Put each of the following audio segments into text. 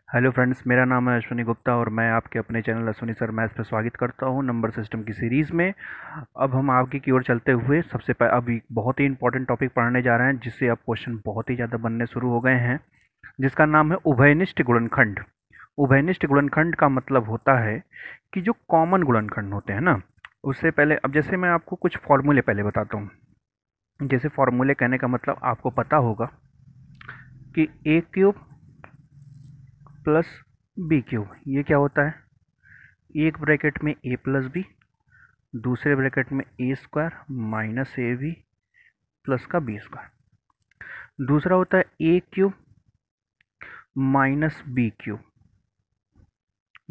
Hello friends, मेरा नाम है अश्विनी गुप्ता और मैं आपके अपने चैनल अश्विनी सर मैथ्स पर स्वागत करता हूं नंबर सिस्टम की सीरीज़ में। अब हम आगे की ओर चलते हुए सबसे पहले अभी बहुत ही इंपॉर्टेंट टॉपिक पढ़ने जा रहे हैं, जिससे अब क्वेश्चन बहुत ही ज़्यादा बनने शुरू हो गए हैं, जिसका नाम है उभयनिष्ठ गुणनखंड। उभयनिष्ठ गुणनखंड का मतलब होता है कि जो कॉमन गुणनखंड होते हैं ना, उससे पहले अब जैसे मैं आपको कुछ फॉर्मूले पहले बताता हूँ। जैसे फॉर्मूले कहने का मतलब आपको पता होगा कि a cube plus b cube, ये क्या होता है? एक ब्रैकेट में ए प्लस बी, दूसरे ब्रैकेट में a square minus a b plus का बी स्क्वायर। दूसरा होता है a cube minus b cube,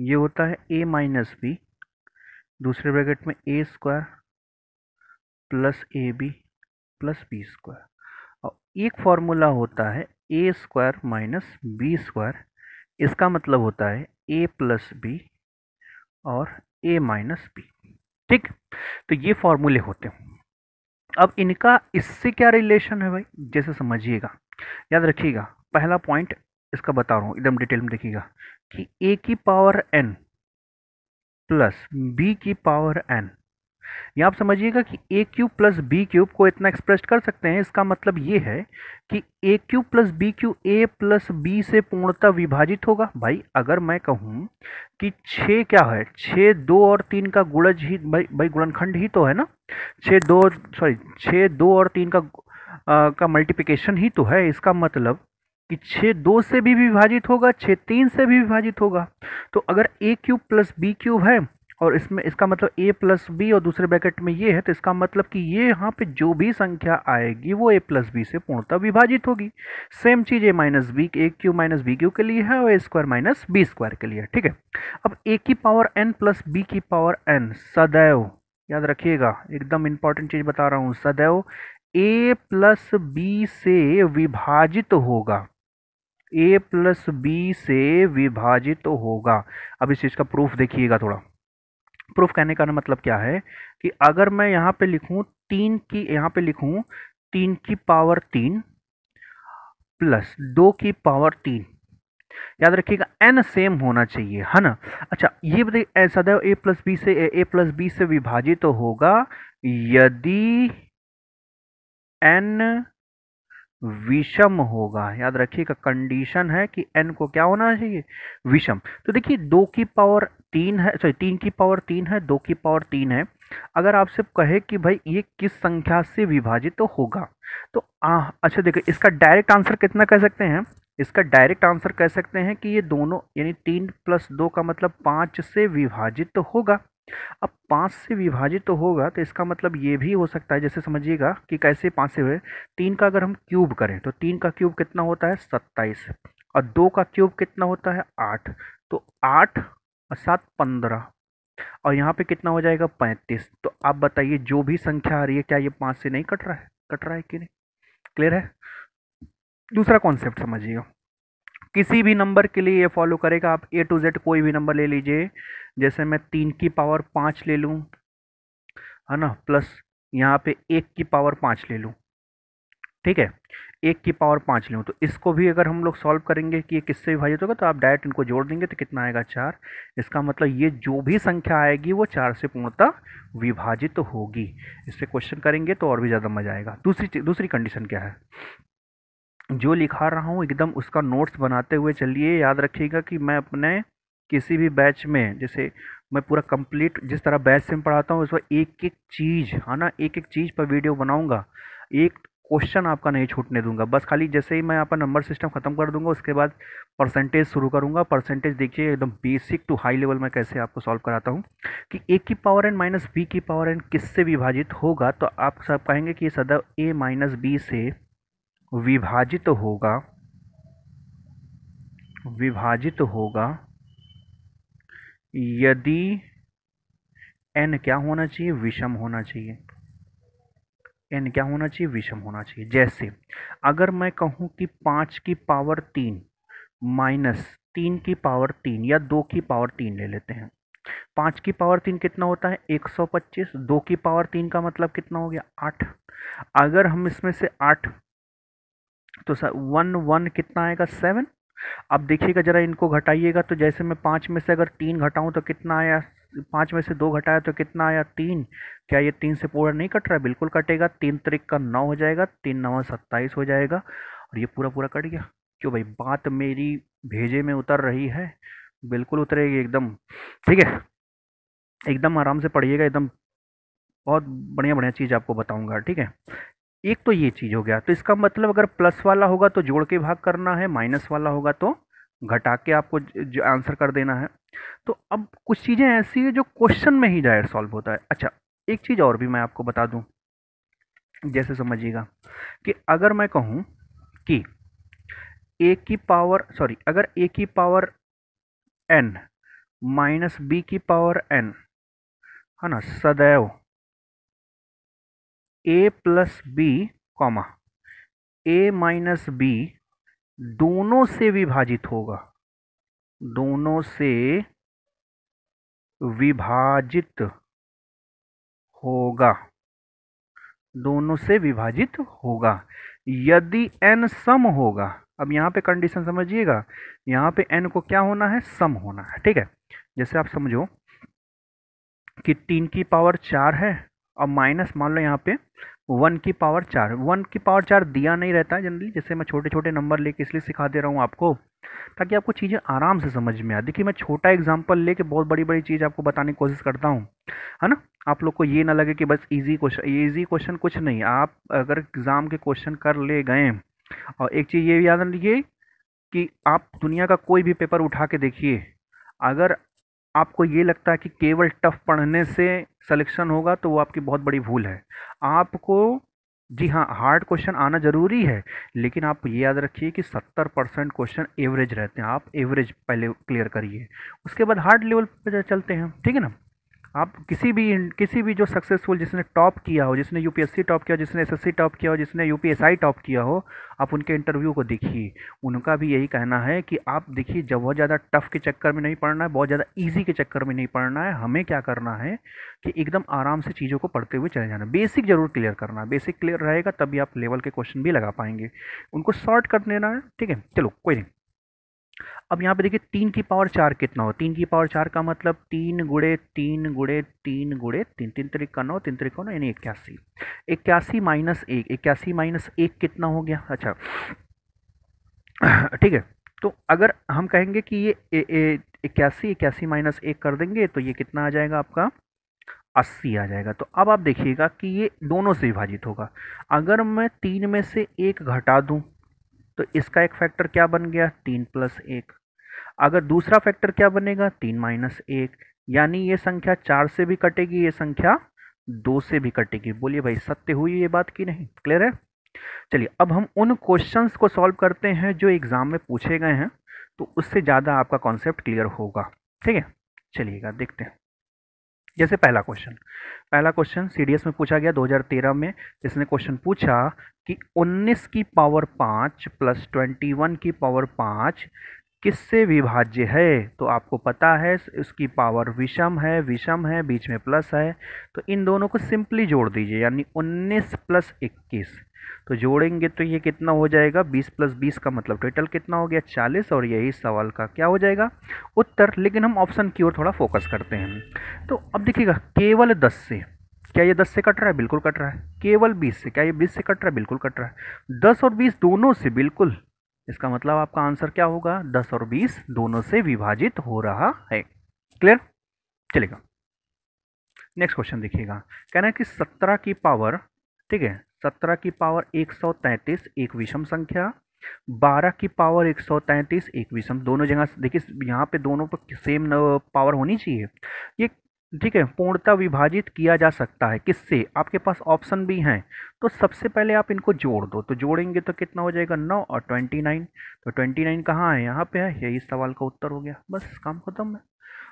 ये होता है ए माइनस बी, दूसरे ब्रैकेट में a square plus a b plus b square. और एक फॉर्मूला होता है a square minus b square, इसका मतलब होता है ए प्लस बी और ए माइनस बी। ठीक, तो ये फॉर्मूले होते हैं। अब इनका इससे क्या रिलेशन है भाई, जैसे समझिएगा, याद रखिएगा। पहला पॉइंट इसका बता रहा हूँ, एकदम डिटेल में देखिएगा कि ए की पावर एन प्लस बी की पावर एन, ये आप समझिएगा कि a cube plus b cube को इतना एक्सप्रेस कर सकते हैं। इसका मतलब ये है कि a cube plus b cube A plus B से पूर्णतः विभाजित होगा। भाई अगर मैं कहूँ कि 6 क्या है, 6 2 और 3 का गुणज ही भाई गुणनखंड ही तो है ना। 6 2 और 3 का मल्टीप्लिकेशन ही तो है। इसका मतलब कि 6 2 से भी विभाजित होगा, 6 3 से भी विभाजित होगा। तो अगर ए क्यूब प्लस बी क्यूब है और इसमें इसका मतलब ए प्लस बी और दूसरे ब्रैकेट में ये है, तो इसका मतलब कि ये यहाँ पे जो भी संख्या आएगी वो ए प्लस बी से पूर्णतः विभाजित होगी। सेम चीज ए माइनस बी, ए क्यू माइनस बी क्यू के लिए है और ए स्क्वायर माइनस बी स्क्वायर के लिए है। ठीक है, अब ए की पावर एन प्लस बी की पावर एन सदैव, याद रखिएगा, एकदम इंपॉर्टेंट चीज बता रहा हूँ, सदैव ए प्लस बी से विभाजित होगा। ए प्लस बी से विभाजित होगा। अब इस चीज का प्रूफ देखिएगा थोड़ा। प्रूफ कहने का मतलब क्या है कि अगर मैं यहाँ पे लिखूं तीन की, यहाँ पे लिखूं 3 की पावर 3 प्लस 2 की पावर 3, याद रखिएगा n सेम होना चाहिए, है ना। अच्छा ये बताइए, सदैव a प्लस बी से a प्लस बी से विभाजित तो होगा यदि n विषम होगा। याद रखिएगा कंडीशन है कि n को क्या होना चाहिए, विषम। तो देखिए 2 की पावर 3 है, सॉरी 3 की पावर 3 है, 2 की पावर 3 है। अगर आपसे कहे कि भाई ये किस संख्या से विभाजित तो होगा, तो अच्छा देखिए इसका डायरेक्ट आंसर कितना कह सकते हैं, इसका डायरेक्ट आंसर कह सकते हैं कि ये दोनों यानी 3 प्लस 2 का मतलब 5 से विभाजित तो होगा। अब 5 से विभाजित तो होगा, तो इसका मतलब ये भी हो सकता है, जैसे समझिएगा कि कैसे 5 से हुए। 3 का अगर हम क्यूब करें तो 3 का क्यूब कितना होता है 27, और 2 का क्यूब कितना होता है 8, तो 8 और 7 15, और यहाँ पे कितना हो जाएगा 35। तो आप बताइए जो भी संख्या आ रही है क्या ये 5 से नहीं कट रहा है, कट रहा है कि नहीं? क्लियर है? दूसरा कॉन्सेप्ट समझिएगा, किसी भी नंबर के लिए ये फॉलो करेगा। आप ए टू जेड कोई भी नंबर ले लीजिए, जैसे मैं 3 की पावर 5 ले लूँ, है ना, प्लस यहाँ पे 1 की पावर 5 ले लूँ। ठीक है, 1 की पावर 5 लूँ, तो इसको भी अगर हम लोग सॉल्व करेंगे कि ये किससे विभाजित होगा, तो आप डायरेक्ट इनको जोड़ देंगे तो कितना आएगा 4। इसका मतलब ये जो भी संख्या आएगी वो 4 से पूर्णतः विभाजित तो होगी। इस पर क्वेश्चन करेंगे तो और भी ज़्यादा मजा आएगा। दूसरी कंडीशन क्या है, जो लिखा रहा हूँ एकदम उसका नोट्स बनाते हुए चलिए। याद रखिएगा कि मैं अपने किसी भी बैच में, जैसे मैं पूरा कंप्लीट जिस तरह बैच से मैं पढ़ाता हूँ, उसमें एक एक चीज़, है ना, एक एक चीज़ पर वीडियो बनाऊंगा, एक क्वेश्चन आपका नहीं छूटने दूंगा। बस खाली जैसे ही मैं आपका नंबर सिस्टम खत्म कर दूंगा, उसके बाद परसेंटेज शुरू करूंगा। परसेंटेज देखिए एकदम बेसिक टू हाई लेवल में कैसे आपको सॉल्व कराता हूँ कि ए की पावर एन माइनस बी की पावर एन किससे विभाजित होगा। तो आप सब कहेंगे कि सदैव ए माइनस बी से विभाजित होगा, विभाजित होगा यदि n क्या होना चाहिए, विषम होना चाहिए। n क्या होना चाहिए, विषम होना चाहिए। जैसे अगर मैं कहूँ कि 5 की पावर 3 माइनस 3 की पावर 3 या 2 की पावर 3 ले लेते हैं। 5 की पावर 3 कितना होता है 125, 2 की पावर 3 का मतलब कितना हो गया 8। अगर हम इसमें से 8, तो 1 1 कितना आएगा 7, अब देखिएगा जरा, इनको घटाइएगा तो जैसे मैं 5 में से अगर 3 घटाऊं तो कितना आया, 5 में से 2 घटाया तो कितना आया, 3। क्या ये 3 से पूरा नहीं कट रहा है? बिल्कुल कटेगा। 3 त्रिक का 9 हो जाएगा, 3 9 27 हो जाएगा, और ये पूरा पूरा कट गया। क्यों भाई, बात मेरी भेजे में उतर रही है? बिल्कुल उतरेगी एकदम। ठीक है, एकदम आराम से पढ़िएगा, एकदम बहुत बढ़िया बढ़िया चीज़ आपको बताऊंगा। ठीक है, एक तो ये चीज़ हो गया। तो इसका मतलब अगर प्लस वाला होगा तो जोड़ के भाग करना है, माइनस वाला होगा तो घटा के आपको जो आंसर कर देना है। तो अब कुछ चीज़ें ऐसी है जो क्वेश्चन में ही डायरेक्ट सॉल्व होता है। अच्छा, एक चीज़ और भी मैं आपको बता दूं, जैसे समझिएगा कि अगर मैं कहूं कि ए की पावर, सॉरी, अगर ए की पावर एन माइनस बी की पावर एन, है ना, सदैव ए प्लस बी कॉमा ए माइनस बी दोनों से विभाजित होगा, दोनों से विभाजित होगा, दोनों से विभाजित होगा यदि n सम होगा। अब यहाँ पे कंडीशन समझिएगा, यहाँ पे n को क्या होना है, सम होना है। ठीक है, जैसे आप समझो कि 3 की पावर 4 है और माइनस मान लो यहाँ पे 1 की पावर 4। 1 की पावर 4 दिया नहीं रहता है जनरली, जैसे मैं छोटे छोटे नंबर लेके इसलिए सिखा दे रहा हूँ आपको, ताकि आपको चीज़ें आराम से समझ में आए। देखिए, मैं छोटा एग्जांपल लेके बहुत बड़ी बड़ी चीज़ आपको बताने की कोशिश करता हूँ, है ना। आप लोग को ये ना लगे कि बस इजी क्वेश्चन, इजी क्वेश्चन कुछ नहीं। आप अगर एग्ज़ाम के क्वेश्चन कर ले गए, और एक चीज़ ये भी याद रखिए कि आप दुनिया का कोई भी पेपर उठा के देखिए, अगर आपको ये लगता है कि केवल टफ पढ़ने से सिलेक्शन होगा तो वो आपकी बहुत बड़ी भूल है। आपको, जी हाँ, हार्ड क्वेश्चन आना जरूरी है, लेकिन आप ये याद रखिए कि 70% क्वेश्चन एवरेज रहते हैं। आप एवरेज पहले क्लियर करिए, उसके बाद हार्ड लेवल पे चलते हैं। ठीक है ना। आप किसी भी जो सक्सेसफुल, जिसने टॉप किया हो, जिसने यूपीएससी टॉप किया हो, जिसने एसएससी टॉप किया हो, जिसने यूपीएसआई टॉप किया हो, आप उनके इंटरव्यू को देखिए। उनका भी यही कहना है कि आप देखिए, जब बहुत ज़्यादा टफ के चक्कर में नहीं पढ़ना है, बहुत ज़्यादा इजी के चक्कर में नहीं पढ़ना है। हमें क्या करना है कि एकदम आराम से चीज़ों को पढ़ते हुए चले जाना। बेसिक जरूर क्लियर करना है, बेसिक क्लियर रहेगा तभी आप लेवल के क्वेश्चन भी लगा पाएंगे। उनको शॉर्ट कर देना है। ठीक है, चलो कोई नहीं। अब यहाँ पे देखिए 3 की पावर 4 कितना हो, 3 की पावर 4 का मतलब 3 गुड़े 3 गुड़े 3 गुड़े 3, 3 त्रिक का 9, 3 त्रिक का 9 यानी 81। 81 माइनस 1, 81 माइनस 1 कितना हो गया? अच्छा, ठीक है। तो अगर हम कहेंगे कि ये 81, 81 माइनस 1 कर देंगे तो ये कितना आ जाएगा आपका? 80 आ जाएगा। तो अब आप देखिएगा कि ये दोनों से विभाजित होगा। अगर मैं 3 में से 1 घटा दूं तो इसका एक फैक्टर क्या बन गया? 3 प्लस 1। अगर दूसरा फैक्टर क्या बनेगा? 3 माइनस 1। यानी ये संख्या 4 से भी कटेगी, ये संख्या 2 से भी कटेगी। बोलिए भाई, सत्य हुई ये बात की नहीं? क्लियर है? चलिए, अब हम उन क्वेश्चंस को सॉल्व करते हैं जो एग्जाम में पूछे गए हैं, तो उससे ज़्यादा आपका कॉन्सेप्ट क्लियर होगा। ठीक है, चलिएगा देखते हैं। जैसे पहला क्वेश्चन सीडीएस में पूछा गया 2013 में। इसने क्वेश्चन पूछा कि 19 की पावर 5 प्लस 21 की पावर 5 किससे विभाज्य है? तो आपको पता है इसकी पावर विषम है, बीच में प्लस है, तो इन दोनों को सिंपली जोड़ दीजिए, यानी 19 प्लस 21। तो जोड़ेंगे तो ये कितना हो जाएगा? 20 प्लस 20 का मतलब टोटल कितना हो गया? 40। और यही सवाल का क्या हो जाएगा? उत्तर। लेकिन हम ऑप्शन की ओर थोड़ा फोकस करते हैं। तो अब देखिएगा, केवल 10 से, क्या ये 10 से कट रहा है? बिल्कुल कट रहा है। केवल 20 से, क्या ये 20 से कट रहा है? बिल्कुल कट रहा है। 10 और 20 दोनों से, बिल्कुल। इसका मतलब आपका आंसर क्या होगा? 10 और 20 दोनों से विभाजित हो रहा है। क्लियर? चलेगा। नेक्स्ट क्वेश्चन देखिएगा। कहना है कि 17 की पावर, ठीक है, 17 की पावर 133 एक विषम संख्या, 12 की पावर 133 एक विषम। दोनों जगह देखिए, यहाँ पे दोनों पर सेम पावर होनी चाहिए ये। ठीक है, पूर्णतः विभाजित किया जा सकता है किससे? आपके पास ऑप्शन भी हैं। तो सबसे पहले आप इनको जोड़ दो, तो जोड़ेंगे तो कितना हो जाएगा? 9 और 29। तो 29 कहाँ है? यहाँ पे है। यही सवाल का उत्तर हो गया। बस काम खत्म है।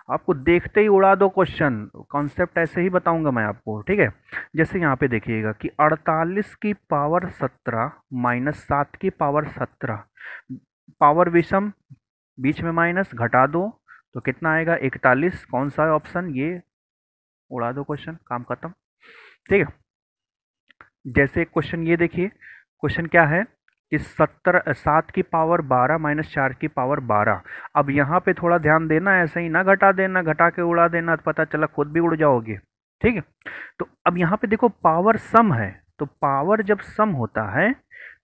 आपको देखते ही उड़ा दो क्वेश्चन। कॉन्सेप्ट ऐसे ही बताऊंगा मैं आपको। ठीक है, जैसे यहाँ पे देखिएगा कि 48 की पावर 17 माइनस 7 की पावर 17, पावर विषम, बीच में माइनस, घटा दो तो कितना आएगा? 41। कौन सा है ऑप्शन? ये। उड़ा दो क्वेश्चन, काम खत्म। ठीक है, जैसे क्वेश्चन ये देखिए, क्वेश्चन क्या है कि 7 की पावर 12 माइनस 4 की पावर 12। अब यहाँ पे थोड़ा ध्यान देना, ऐसे ही ना घटा देना, घटा के उड़ा देना तो पता चला खुद भी उड़ जाओगे। ठीक है, तो अब यहाँ पे देखो पावर सम है, तो पावर जब सम होता है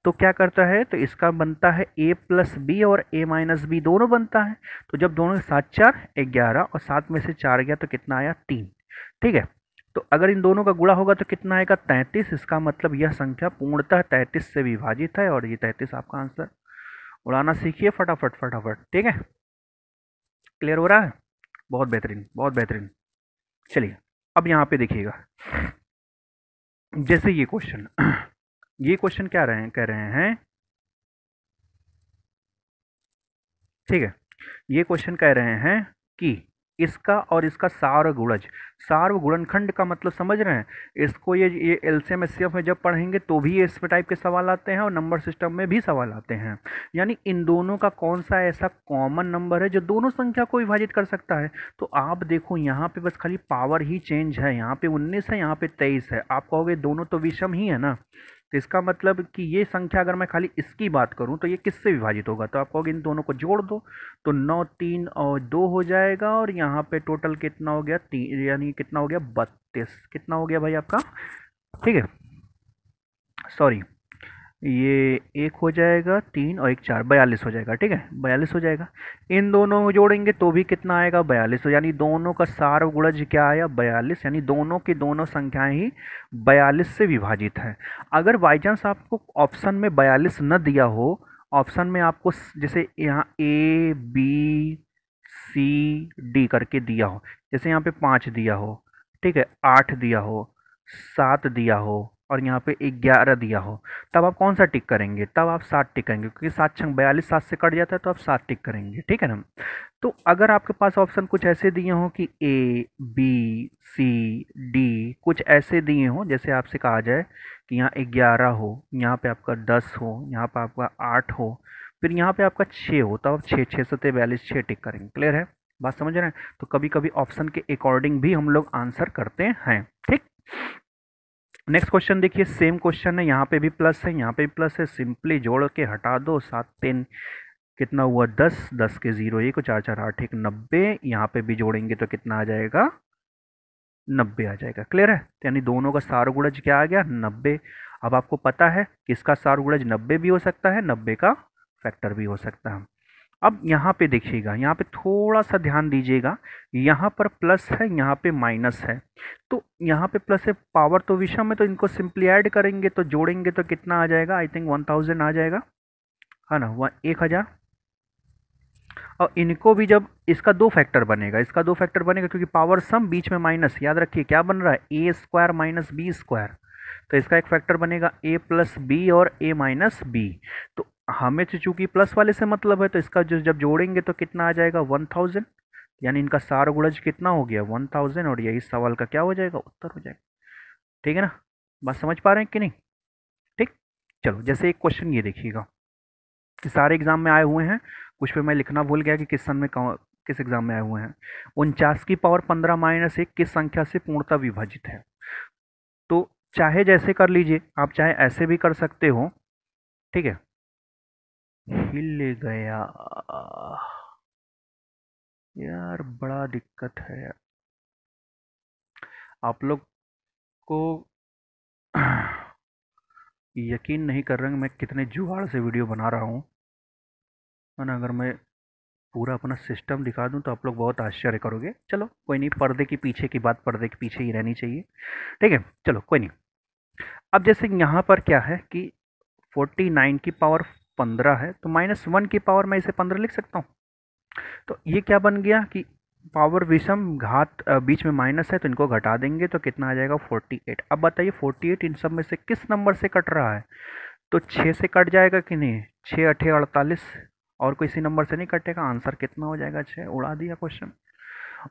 तो क्या करता है, तो इसका बनता है a प्लस बी और a माइनस बी दोनों बनता है। तो जब दोनों 7 4 11 और 7 में से 4 गया तो कितना आया 3। ठीक है, तो अगर इन दोनों का गुणा होगा तो कितना आएगा 33। इसका मतलब यह संख्या पूर्णतः 33 से विभाजित है और ये 33 आपका आंसर। उड़ाना सीखिए फटाफट फटाफट। ठीक है, क्लियर हो रहा है? बहुत बेहतरीन बहुत बेहतरीन। चलिए अब यहाँ पे देखिएगा, जैसे ये क्वेश्चन ये क्वेश्चन क्या रहे हैं, कह रहे हैं, ठीक है, ये क्वेश्चन कह रहे हैं कि इसका और इसका सार्वगुणज, सार्वगुणनखंड का मतलब समझ रहे हैं इसको, ये एलसीएम एचसीएफ में जब पढ़ेंगे तो भी इस टाइप के सवाल आते हैं और नंबर सिस्टम में भी सवाल आते हैं। यानी इन दोनों का कौन सा ऐसा कॉमन नंबर है जो दोनों संख्या को विभाजित कर सकता है। तो आप देखो यहाँ पे बस खाली पावर ही चेंज है, यहाँ पे 19 है, यहाँ पे 23 है। आप कहोगे दोनों तो विषम ही है ना, तो इसका मतलब कि ये संख्या अगर मैं खाली इसकी बात करूं तो ये किससे विभाजित होगा, तो आप कहोगे इन दोनों को जोड़ दो तो 9 3 और 2 हो जाएगा और यहाँ पे टोटल कितना हो गया 3, यानी कितना हो गया 32। कितना हो गया भाई आपका, ठीक है, सॉरी, ये 1 हो जाएगा 3 और 1 4, 42 हो जाएगा। ठीक है, 42 हो जाएगा। इन दोनों को जोड़ेंगे तो भी कितना आएगा 42। तो यानी दोनों का सार्वगुणज क्या आया 42, यानी दोनों की दोनों संख्याएं ही 42 से विभाजित है। अगर बाई चांस आपको ऑप्शन में 42 न दिया हो, ऑप्शन में आपको जैसे यहाँ ए बी सी डी करके दिया हो, जैसे यहाँ पे 5 दिया हो, ठीक है, 8 दिया हो, 7 दिया हो और यहाँ पे 11 दिया हो, तब आप कौन सा टिक करेंगे, तब आप 7 टिक करेंगे, क्योंकि 7 छंग 42, 7 से कट जाता है तो आप 7 टिक करेंगे। ठीक है ना। तो अगर आपके पास ऑप्शन कुछ ऐसे दिए हों कि ए बी सी डी कुछ ऐसे दिए हों, जैसे आपसे कहा जाए कि यहाँ 11 हो, यहाँ पे आपका 10 हो, यहाँ पे आपका 8 हो, फिर यहाँ पे आपका 6 हो, तब आप 6 6 सत्ते 42 6 टिक करेंगे। क्लियर है, बात समझ रहे हैं? तो कभी कभी ऑप्शन के अकॉर्डिंग भी हम लोग आंसर करते हैं। ठीक, नेक्स्ट क्वेश्चन देखिए, सेम क्वेश्चन है, यहाँ पे भी प्लस है, यहाँ पे भी प्लस है, सिंपली जोड़ के हटा दो। 7 3 कितना हुआ 10, 10 के 0 1 4 4 8 1 90। यहाँ पे भी जोड़ेंगे तो कितना आ जाएगा 90 आ जाएगा। क्लियर है, तो यानी दोनों का सारगुणज क्या आ गया 90। अब आपको पता है कि इसका सारगुणज 90 भी हो सकता है, 90 का फैक्टर भी हो सकता है। अब यहाँ पे देखिएगा, यहाँ पे थोड़ा सा ध्यान दीजिएगा, यहाँ पर प्लस है, यहाँ पे माइनस है। तो यहाँ पे प्लस है, पावर तो विषम है, तो इनको सिंपली ऐड करेंगे तो जोड़ेंगे तो कितना आ जाएगा, आई थिंक 1000 आ जाएगा, है ना, 1000। और इनको भी जब इसका 2 फैक्टर बनेगा, इसका 2 फैक्टर बनेगा क्योंकि पावर सम बीच में माइनस, याद रखिए क्या बन रहा है a square minus b square, तो इसका एक फैक्टर बनेगा ए प्लस बी और ए माइनस बी। तो हमें तो चूंकि प्लस वाले से मतलब है, तो इसका जो जब जोड़ेंगे तो कितना आ जाएगा 1000, यानी इनका सारगुणज कितना हो गया 1000 और यही सवाल का क्या हो जाएगा उत्तर हो जाएगा। ठीक है ना, बात समझ पा रहे हैं कि नहीं? ठीक, चलो जैसे एक क्वेश्चन ये देखिएगा कि सारे एग्जाम में आए हुए हैं, कुछ पे मैं लिखना भूल गया कि किस सन में किस एग्जाम में आए हुए हैं। 49 की पावर 15 माइनस 1 किस संख्या से पूर्णतः विभाजित है? तो चाहे जैसे कर लीजिए आप, चाहे ऐसे भी कर सकते हो। ठीक है, हिल गया यार, बड़ा दिक्कत है यार। आप लोग को यकीन नहीं कर रहे हैं मैं कितने जुगाड़ से वीडियो बना रहा हूँ, है ना। अगर मैं पूरा अपना सिस्टम दिखा दूं तो आप लोग बहुत आश्चर्य करोगे। चलो कोई नहीं, पर्दे के पीछे की बात पर्दे के पीछे ही रहनी चाहिए। ठीक है, चलो कोई नहीं। अब जैसे यहाँ पर क्या है कि 49 की पावर 15 है, तो -1 की पावर मैं इसे 15 लिख सकता हूँ। तो ये क्या बन गया कि पावर विषम घात बीच में माइनस है, तो इनको घटा देंगे तो कितना आ जाएगा 48। अब बताइए 48 इन सब में से किस नंबर से कट रहा है? तो 6 से कट जाएगा कि नहीं, 6 8 48, और किसी नंबर से नहीं कटेगा। आंसर कितना हो जाएगा 6। उड़ा दिया क्वेश्चन।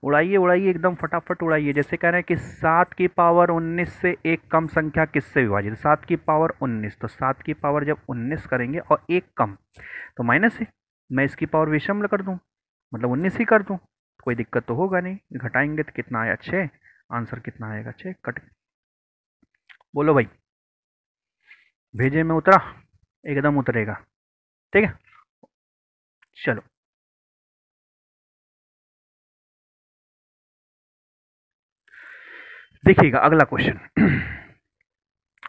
उड़ाइए उड़ाइए एकदम फटाफट उड़ाइए। जैसे कह रहे हैं कि 7 की पावर 19 से एक कम संख्या किससे विभाजित? 7 की पावर 19, तो 7 की पावर जब 19 करेंगे और एक कम तो माइनस है, मैं इसकी पावर विषम कर दूं, मतलब 19 ही कर दूं, कोई दिक्कत तो होगा नहीं। घटाएंगे तो कितना आया 6, आंसर कितना आएगा 6। कट, बोलो भाई, भेजे में उतरा, एकदम उतरेगा। ठीक है, चलो देखिएगा अगला क्वेश्चन।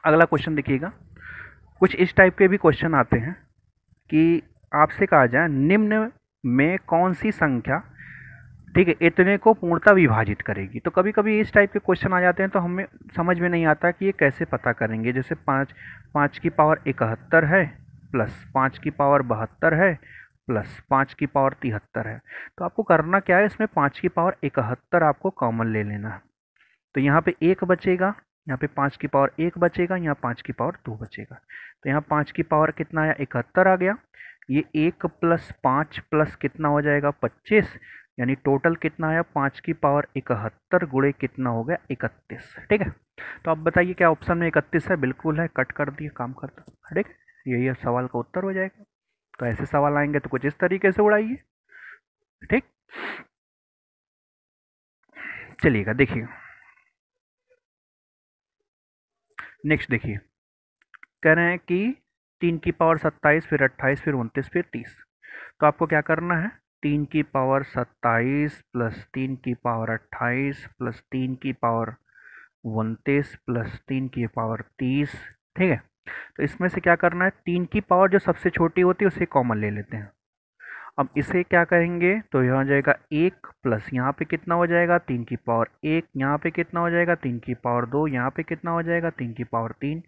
अगला क्वेश्चन देखिएगा, कुछ इस टाइप के भी क्वेश्चन आते हैं कि आपसे कहा जाए निम्न में कौन सी संख्या, ठीक है, इतने को पूर्णतः विभाजित करेगी। तो कभी कभी इस टाइप के क्वेश्चन आ जाते हैं तो हमें समझ में नहीं आता कि ये कैसे पता करेंगे। जैसे पाँच, 5 की पावर 71 है, प्लस 5 की पावर 72 है, प्लस 5 की पावर 73 है। तो आपको करना क्या है, इसमें 5 की पावर 71 आपको कॉमन ले लेना है। तो यहाँ पे एक बचेगा, यहाँ पे 5 की पावर 1 बचेगा, यहाँ 5 की पावर 2 बचेगा। तो यहाँ 5 की पावर कितना आया, 71 आ गया। ये 1 + 5 प्लस कितना हो जाएगा, 25, यानी टोटल कितना आया, 5 की पावर 71 गुणे कितना हो गया, 31। ठीक है, तो अब बताइए क्या ऑप्शन में 31 है, बिल्कुल है, कट कर दिए, काम करता। ठीक है, यही सवाल का उत्तर हो जाएगा। तो ऐसे सवाल आएंगे तो कुछ इस तरीके से उड़ाइए। ठीक, चलिएगा देखिए, नेक्स्ट देखिए, कह रहे हैं कि 3 की पावर 27, फिर 28, फिर 29, फिर 30। तो आपको क्या करना है, 3 की पावर 27 प्लस 3 की पावर 28 प्लस 3 की पावर 29 प्लस 3 की पावर 30। ठीक है, तो इसमें से क्या करना है, 3 की पावर जो सबसे छोटी होती है उसे कॉमन ले लेते हैं। अब इसे क्या करेंगे, तो यहाँ हो जाएगा 1 प्लस यहाँ पे कितना हो जाएगा, 3 की पावर 1, यहाँ पे कितना हो जाएगा, 3 की पावर 2, यहाँ पे कितना हो जाएगा, 3 की पावर 3,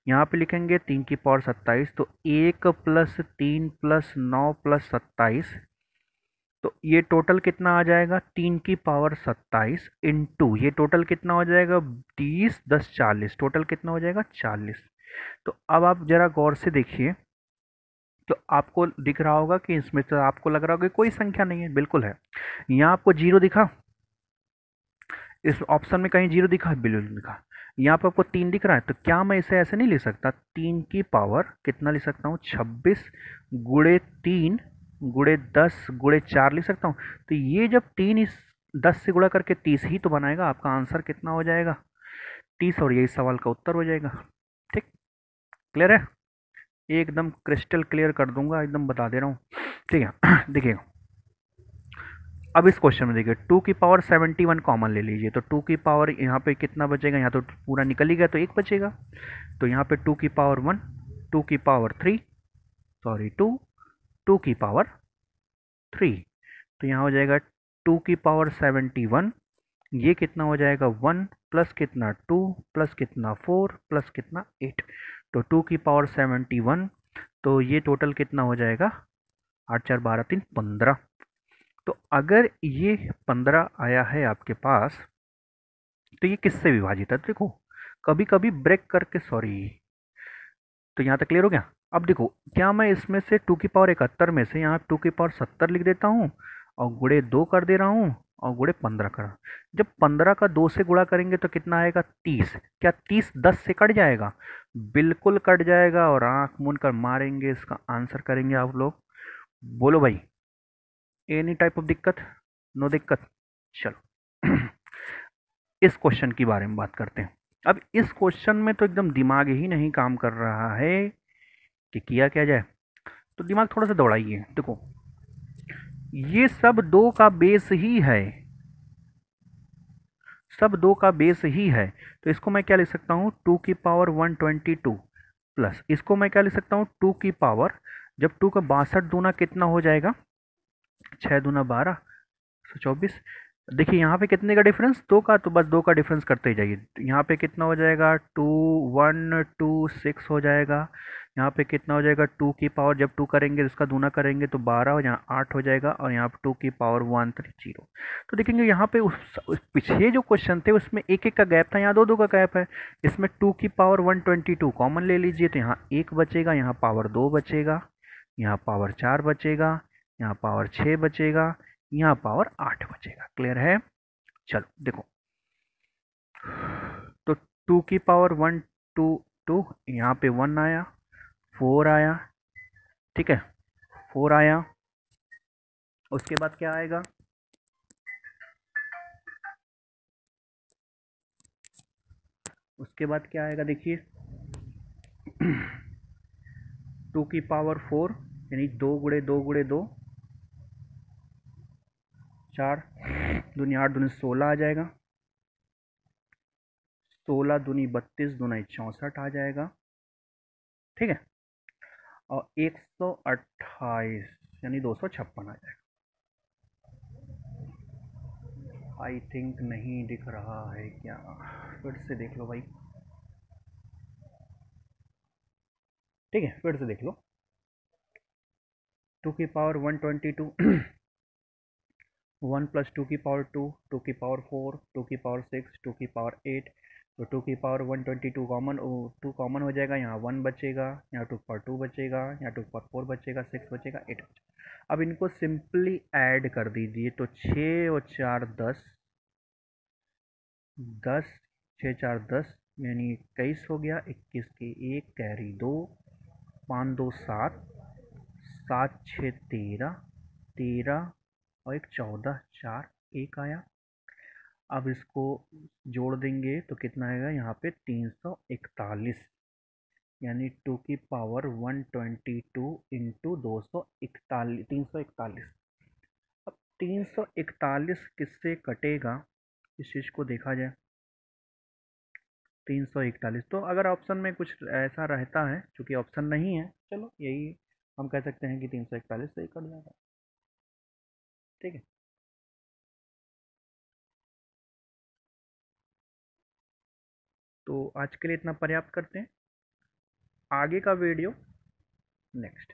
यहाँ पे लिखेंगे 3 की पावर 27। तो 1 + 3 + 9 + 27, तो ये टोटल कितना आ जाएगा, 3 की पावर 27 इंटू ये टोटल कितना हो जाएगा, 30, 10, 40, टोटल कितना हो जाएगा, 40। तो अब आप जरा गौर से देखिए, तो आपको दिख रहा होगा कि इसमें तो आपको लग रहा होगा कि कोई संख्या नहीं है, बिल्कुल है। यहाँ आपको जीरो दिखा, इस ऑप्शन में कहीं जीरो दिखा, बिल्कुल दिखा। यहाँ पर आपको 3 दिख रहा है, तो क्या मैं इसे ऐसे नहीं लिख सकता, 3 की पावर कितना लिख सकता हूँ, 26 गुणे 3 गुणे 10 गुणे 4 लिख सकता हूँ। तो ये जब 3 इस 10 से गुणा करके 30 ही तो बनाएगा, आपका आंसर कितना हो जाएगा, 30, और यही सवाल का उत्तर हो जाएगा। ठीक, क्लियर है, एकदम क्रिस्टल क्लियर कर दूंगा, एकदम बता दे रहा हूँ। ठीक है, देखिए अब इस क्वेश्चन में देखिए, 2 की पावर 71 कॉमन ले लीजिए। तो 2 की पावर यहाँ पे कितना बचेगा, यहाँ तो पूरा निकल ही गया, तो एक बचेगा। तो यहाँ पे 2 की पावर 1, 2 की पावर 3, सॉरी 2 की पावर 3। तो यहाँ हो जाएगा 2 की पावर 71, ये कितना हो जाएगा, 1 प्लस कितना 2 प्लस कितना 4 प्लस कितना 8। तो 2 की पावर 71, तो ये टोटल कितना हो जाएगा, 8, 4, 12, 3, 15। तो अगर ये 15 आया है आपके पास, तो ये किससे विभाजित है, देखो कभी कभी ब्रेक करके, सॉरी, तो यहाँ तक क्लियर हो गया। अब देखो, क्या मैं इसमें से 2 की पावर 71 में से यहाँ 2 की पावर 70 लिख देता हूँ और गुणे 2 कर दे रहा हूँ और गुणे 15 कर, जब 15 का 2 से गुणा करेंगे तो कितना आएगा, 30। क्या 30 10 से कट जाएगा, बिल्कुल कट जाएगा, और आंख मूंद कर मारेंगे, इसका आंसर करेंगे आप लोग। बोलो भाई, एनी टाइप ऑफ दिक्कत, नो दिक्कत। चलो इस क्वेश्चन के बारे में बात करते हैं। अब इस क्वेश्चन में तो एकदम दिमाग ही नहीं काम कर रहा है कि किया क्या जाए। तो दिमाग थोड़ा सा दौड़ाइए, देखो ये सब 2 का बेस ही है, सब 2 का बेस ही है। तो इसको मैं क्या लिख सकता हूँ, 2 की पावर 122 प्लस इसको मैं क्या लिख सकता हूँ, 2 की पावर, जब 2 का 62 दूना कितना हो जाएगा, 6 दूना 12, 124। देखिए यहाँ पे कितने का डिफरेंस, 2 का, तो बस 2 का डिफरेंस करते ही जाइए। यहाँ पे कितना हो जाएगा, 2126 हो जाएगा। यहाँ पे कितना हो जाएगा, 2 की पावर, जब 2 करेंगे इसका दूना करेंगे तो 12, और यहाँ 8 हो जाएगा, और यहाँ पे 2 की पावर 130। तो देखेंगे यहाँ पे उस पिछले जो क्वेश्चन थे उसमें एक एक का गैप था, यहाँ दो दो का गैप है। इसमें 2 की पावर 122 कॉमन ले लीजिए, तो यहाँ 1 बचेगा, यहाँ पावर 2 बचेगा, यहाँ पावर 4 बचेगा, यहाँ पावर 6 बचेगा, यहाँ पावर 8 बचेगा। क्लियर है, चलो देखो, तो 2 की पावर 122, यहाँ पे 1 आया, 4 आया, ठीक है, 4 आया। उसके बाद क्या आएगा, उसके बाद क्या आएगा देखिए, टू की पावर 4 यानी 2 गुणे 2 गुणे 2 4 दूनी 8 दूनी 16 आ जाएगा। 16 दूनी 32 दूनी 64 आ जाएगा। ठीक है, और 128 यानी 256 आ जाएगा। आई थिंक नहीं दिख रहा है क्या, फिर से देख लो भाई। ठीक है, फिर से देख लो। 2 की पावर 122 1 प्लस 2 की पावर 2, 2 की पावर 4, 2 की पावर 6, 2 की पावर 8। तो 2 की पावर 122 कॉमन, 2 कॉमन हो जाएगा, यहाँ 1 बचेगा, यहाँ 2 की पावर 2 बचेगा, यहाँ 2 की पावर 4 बचेगा, 6 बचेगा, 8 बचेगा। अब इनको सिंपली ऐड कर दीजिए, तो 6 और 4 10, 10 6 4 10 यानी 21 हो गया। 21 की 1 कैरी 2, 5 2 7, 7 6 13, 13 और एक 14, 4 1 आया। अब इसको जोड़ देंगे तो कितना आएगा यहाँ पे 341, यानी 2 की पावर 122 इंटू 241, 341। अब 341 किससे कटेगा, इस चीज़ को देखा जाए। 341, तो अगर ऑप्शन में कुछ ऐसा रहता है, चूंकि ऑप्शन नहीं है, चलो यही हम कह सकते हैं कि 341 से ही कट जाएगा। ठीक है, तो आज के लिए इतना पर्याप्त करते हैं। आगे का वीडियो नेक्स्ट।